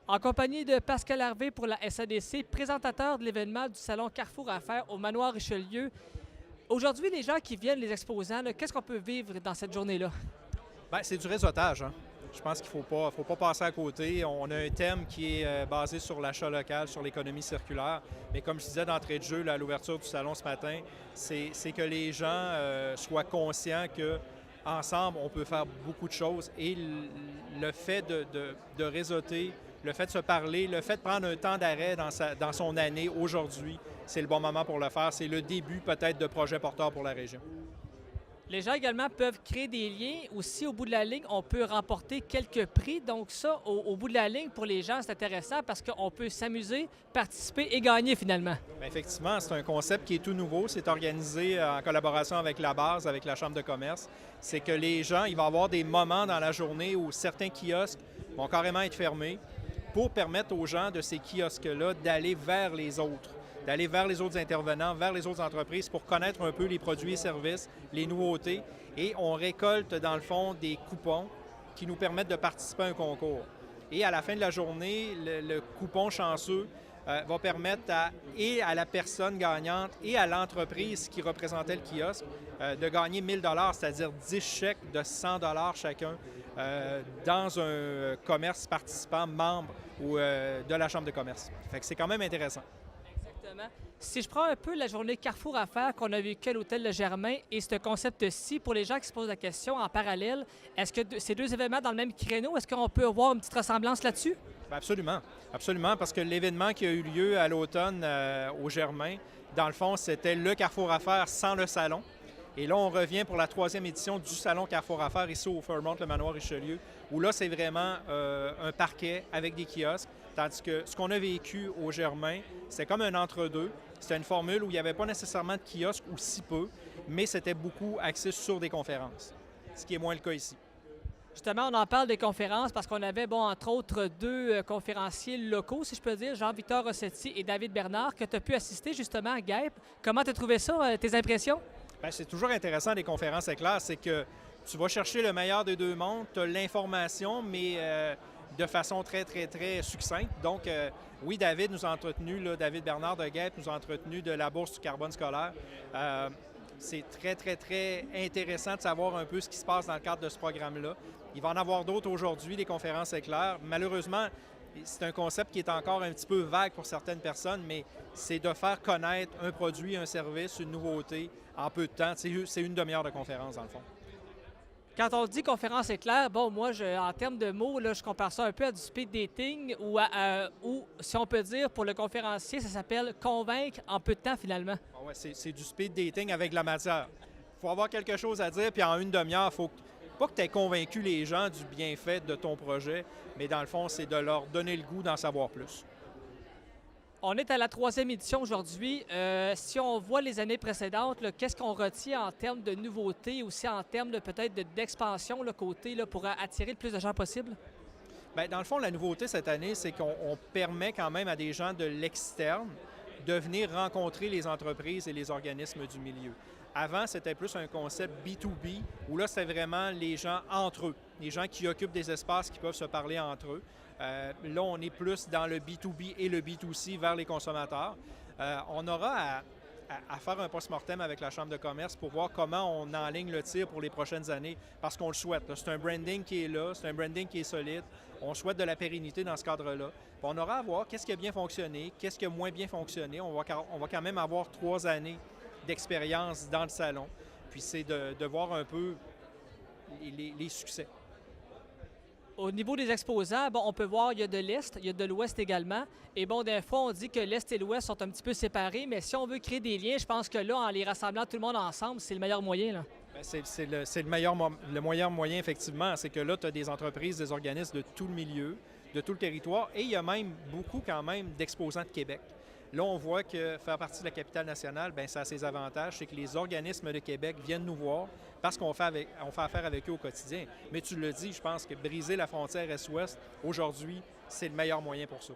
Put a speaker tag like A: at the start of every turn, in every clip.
A: En compagnie de Pascal Harvey pour la SADC, présentateur de l'événement du Salon Carrefour Affaires au Manoir Richelieu. Aujourd'hui, les gens qui viennent, les exposants, qu'est-ce qu'on peut vivre dans cette journée-là?
B: Bien, c'est du réseautage, hein. Je pense qu'il ne faut pas passer à côté. On a un thème qui est basé sur l'achat local, sur l'économie circulaire. Mais comme je disais d'entrée de jeu là, à l'ouverture du salon ce matin, c'est que les gens soient conscients qu'ensemble, on peut faire beaucoup de choses. Et le fait de réseauter, le fait de se parler, le fait de prendre un temps d'arrêt dans son année aujourd'hui, c'est le bon moment pour le faire. C'est le début peut-être de projets porteurs pour la région.
A: Les gens également peuvent créer des liens. Aussi, au bout de la ligne, on peut remporter quelques prix. Donc ça, au bout de la ligne, pour les gens, c'est intéressant parce qu'on peut s'amuser, participer et gagner finalement.
B: Bien, effectivement, c'est un concept qui est tout nouveau. C'est organisé en collaboration avec la base, avec la Chambre de commerce. C'est que les gens, il va y avoir des moments dans la journée où certains kiosques vont carrément être fermés pour permettre aux gens de ces kiosques-là d'aller vers les autres, d'aller vers les autres intervenants, vers les autres entreprises pour connaître un peu les produits et services, les nouveautés. Et on récolte, dans le fond, des coupons qui nous permettent de participer à un concours. Et à la fin de la journée, le coupon chanceux va permettre à la personne gagnante et à l'entreprise qui représentait le kiosque de gagner 1 000 $, c'est-à-dire 10 chèques de 100 $ chacun dans un commerce participant membre ou de la Chambre de commerce. Fait que c'est quand même intéressant.
A: Exactement. Si je prends un peu la journée Carrefour Affaires qu'on a vécue à l'Hôtel Le Germain et ce concept-ci, pour les gens qui se posent la question en parallèle, est-ce que ces deux événements dans le même créneau, est-ce qu'on peut avoir une petite ressemblance là-dessus?
B: Bien, absolument. Absolument, parce que l'événement qui a eu lieu à l'automne au Germain, dans le fond, c'était le Carrefour Affaires sans le salon. Et là, on revient pour la 3e édition du Salon Carrefour Affaires ici au Fairmont, le Manoir Richelieu, où là, c'est vraiment un parquet avec des kiosques, tandis que ce qu'on a vécu au Germain, c'est comme un entre-deux. C'était une formule où il n'y avait pas nécessairement de kiosques ou si peu, mais c'était beaucoup axé sur des conférences, ce qui est moins le cas ici.
A: Justement, on en parle des conférences parce qu'on avait, entre autres, deux conférenciers locaux, si je peux dire, Jean-Victor Rossetti et David Bernard, que tu as pu assister justement à GAEP. Comment tu as trouvé ça, tes impressions?
B: Bien, c'est toujours intéressant des conférences éclairs, c'est que tu vas chercher le meilleur des deux mondes, tu as l'information, mais de façon très, très, très succincte. Donc, oui, David nous a entretenu, David Bernard de GAEP nous a entretenu de la Bourse du carbone scolaire. C'est très, très, très intéressant de savoir un peu ce qui se passe dans le cadre de ce programme-là. Il va en avoir d'autres aujourd'hui, des conférences éclairs. Malheureusement, c'est un concept qui est encore un petit peu vague pour certaines personnes, mais c'est de faire connaître un produit, un service, une nouveauté en peu de temps. C'est une demi-heure de conférence, dans le fond.
A: Quand on dit conférence éclair, moi, en termes de mots, là, je compare ça un peu à du speed dating ou, si on peut dire, pour le conférencier, ça s'appelle convaincre en peu de temps, finalement.
B: Ah ouais, c'est du speed dating avec de la matière. Il faut avoir quelque chose à dire, puis en une demi-heure, il faut pas que tu aies convaincu les gens du bienfait de ton projet, mais dans le fond, c'est de leur donner le goût d'en savoir plus.
A: On est à la 3e édition aujourd'hui. Si on voit les années précédentes, qu'est-ce qu'on retient en termes de nouveautés, aussi en termes peut-être d'expansion côté pour attirer le plus de gens possible?
B: Bien, dans le fond, la nouveauté cette année, c'est qu'on permet quand même à des gens de l'externe de venir rencontrer les entreprises et les organismes du milieu. Avant, c'était plus un concept B2B, où là, c'était vraiment les gens entre eux, les gens qui occupent des espaces qui peuvent se parler entre eux. Là, on est plus dans le B2B et le B2C vers les consommateurs. On aura à faire un post-mortem avec la Chambre de commerce pour voir comment on enligne le tir pour les prochaines années, parce qu'on le souhaite. C'est un branding qui est là, c'est un branding qui est solide. On souhaite de la pérennité dans ce cadre-là. Puis on aura à voir qu'est-ce qui a bien fonctionné, qu'est-ce qui a moins bien fonctionné. On va quand même avoir 3 années d'expérience dans le salon. Puis c'est de voir un peu les succès.
A: Au niveau des exposants, on peut voir il y a de l'Est, il y a de l'Ouest également. Et des fois, on dit que l'Est et l'Ouest sont un petit peu séparés, mais si on veut créer des liens, je pense que là, en les rassemblant tout le monde ensemble, c'est le meilleur moyen, là.
B: Bien, c'est le meilleur moyen, effectivement. C'est que là, tu as des entreprises, des organismes de tout le milieu, de tout le territoire, et il y a même beaucoup quand même d'exposants de Québec. Là, on voit que faire partie de la capitale nationale, bien, ça a ses avantages. C'est que les organismes de Québec viennent nous voir parce qu'on fait affaire avec eux au quotidien. Mais tu le dis, je pense que briser la frontière Est-Ouest, aujourd'hui, c'est le meilleur moyen pour ça.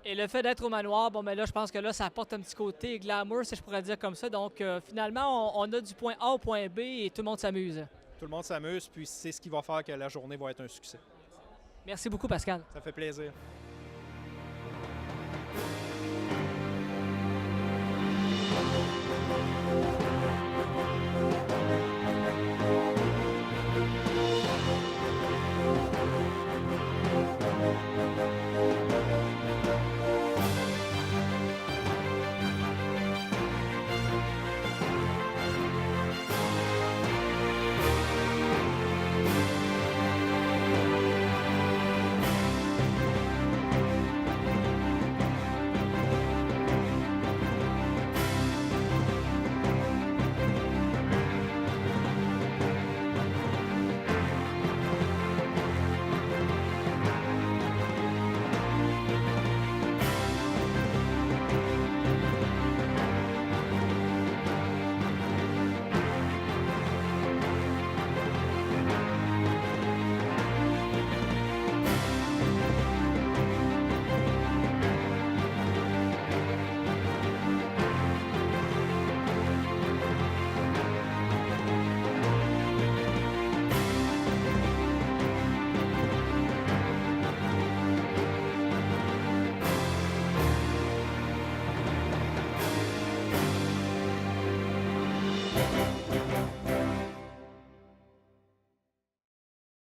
A: Et le fait d'être au manoir, là, je pense que là, ça apporte un petit côté glamour, si je pourrais dire comme ça. Donc, finalement, on a du point A au point B et tout le monde s'amuse.
B: Tout le monde s'amuse, puis c'est ce qui va faire que la journée va être un succès.
A: Merci beaucoup, Pascal.
B: Ça fait plaisir.